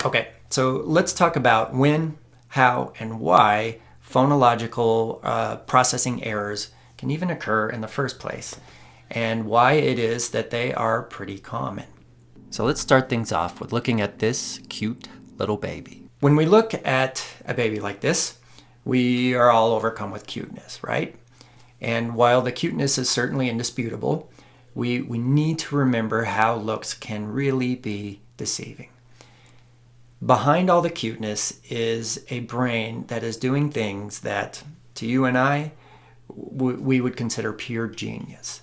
Okay, so let's talk about when, how, and why phonological processing errors can even occur in the first place, and why it is that they are pretty common. So let's start things off with looking at this cute little baby. When we look at a baby like this, we are all overcome with cuteness, right? And while the cuteness is certainly indisputable, we need to remember how looks can really be deceiving. Behind all the cuteness is a brain that is doing things that, to you and I, we would consider pure genius.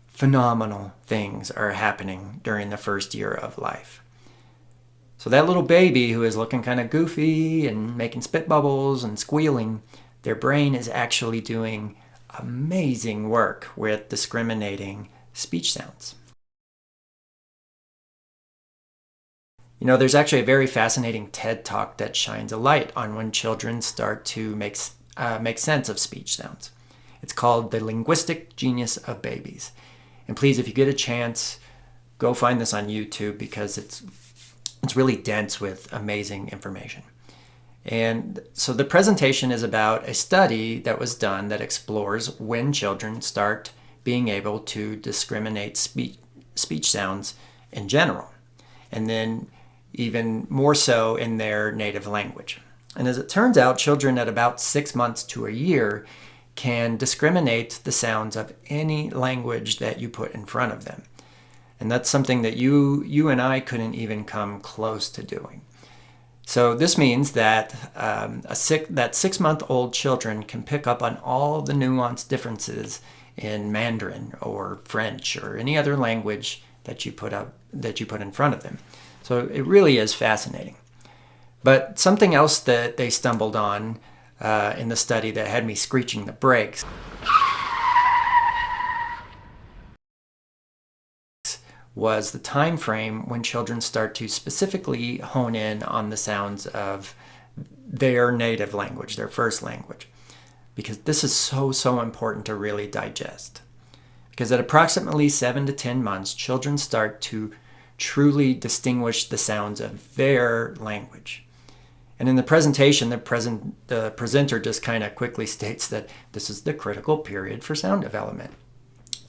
Phenomenal things are happening during the first year of life. So that little baby who is looking kind of goofy and making spit bubbles and squealing, their brain is actually doing amazing work with discriminating speech sounds. You know, there's actually a very fascinating TED Talk that shines a light on when children start to make sense of speech sounds. It's called The Linguistic Genius of Babies. And please, if you get a chance, go find this on YouTube because it's really dense with amazing information. And so the presentation is about a study that was done that explores when children start being able to discriminate speech sounds in general, and then even more so in their native language. And as it turns out, children at about 6 months to a year can discriminate the sounds of any language that you put in front of them. And that's something that you and I couldn't even come close to doing. So this means that that 6-month-old children can pick up on all the nuanced differences in Mandarin or French or any other language that you put in front of them. So it really is fascinating. But something else that they stumbled on in the study that had me screeching the brakes was the time frame when children start to specifically hone in on the sounds of their native language, their first language. Because this is so important to really digest. Because at approximately 7 to 10 months, children start to truly distinguish the sounds of their language. And in the presentation, the presenter just kind of quickly states that this is the critical period for sound development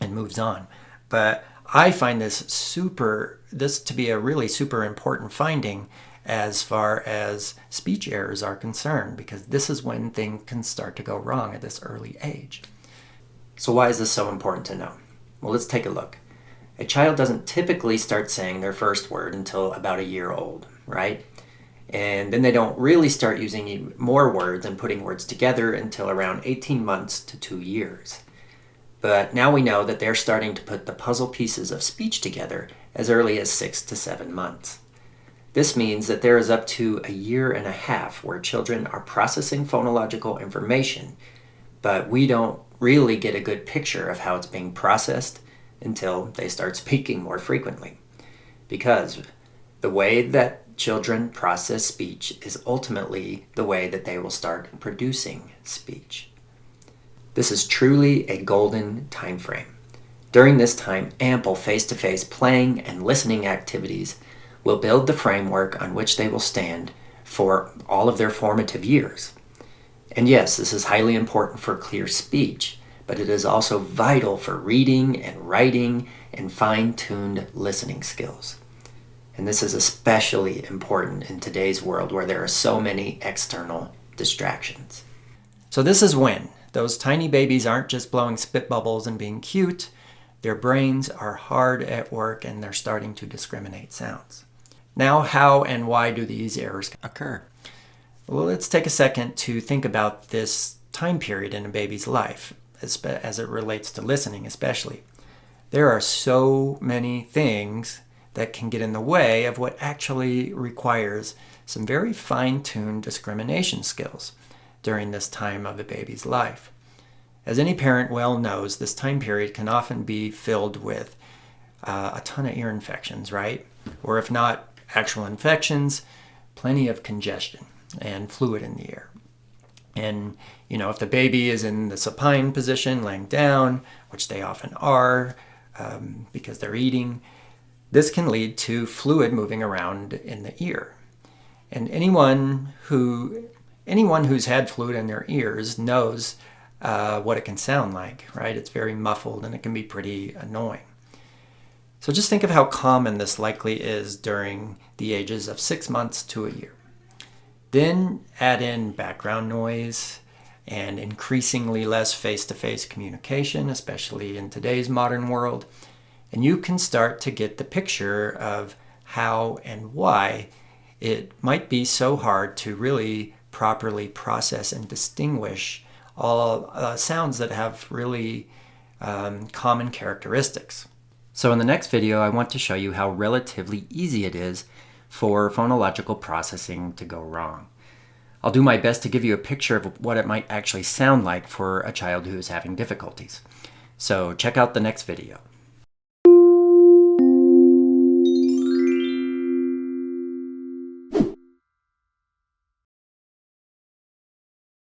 and moves on. But I find this to be a really super important finding as far as speech errors are concerned, because this is when things can start to go wrong at this early age. So why is this so important to know? Well, let's take a look. A child doesn't typically start saying their first word until about a year old, right? And then they don't really start using more words and putting words together until around 18 months to 2 years. But now we know that they're starting to put the puzzle pieces of speech together as early as 6 to 7 months. This means that there is up to 1.5 years where children are processing phonological information, but we don't really get a good picture of how it's being processed until they start speaking more frequently. Because the way that children process speech is ultimately the way that they will start producing speech. This is truly a golden time frame. During this time, ample face-to-face playing and listening activities will build the framework on which they will stand for all of their formative years. And yes, this is highly important for clear speech, but it is also vital for reading and writing and fine-tuned listening skills. And this is especially important in today's world where there are so many external distractions. So this is when those tiny babies aren't just blowing spit bubbles and being cute. Their brains are hard at work and they're starting to discriminate sounds. Now, how and why do these errors occur? Well, let's take a second to think about this time period in a baby's life, as it relates to listening especially. There are so many things that can get in the way of what actually requires some very fine-tuned discrimination skills during this time of a baby's life. As any parent well knows, this time period can often be filled with a ton of ear infections, right? Or if not actual infections, plenty of congestion and fluid in the air. And, if the baby is in the supine position, laying down, which they often are because they're eating, this can lead to fluid moving around in the ear. And anyone who's had fluid in their ears knows what it can sound like, right? It's very muffled and it can be pretty annoying. So just think of how common this likely is during the ages of 6 months to a year. Then add in background noise and increasingly less face-to-face communication, especially in today's modern world, and you can start to get the picture of how and why it might be so hard to really properly process and distinguish all sounds that have really common characteristics. So in the next video, I want to show you how relatively easy it is for phonological processing to go wrong. I'll do my best to give you a picture of what it might actually sound like for a child who is having difficulties. So check out the next video.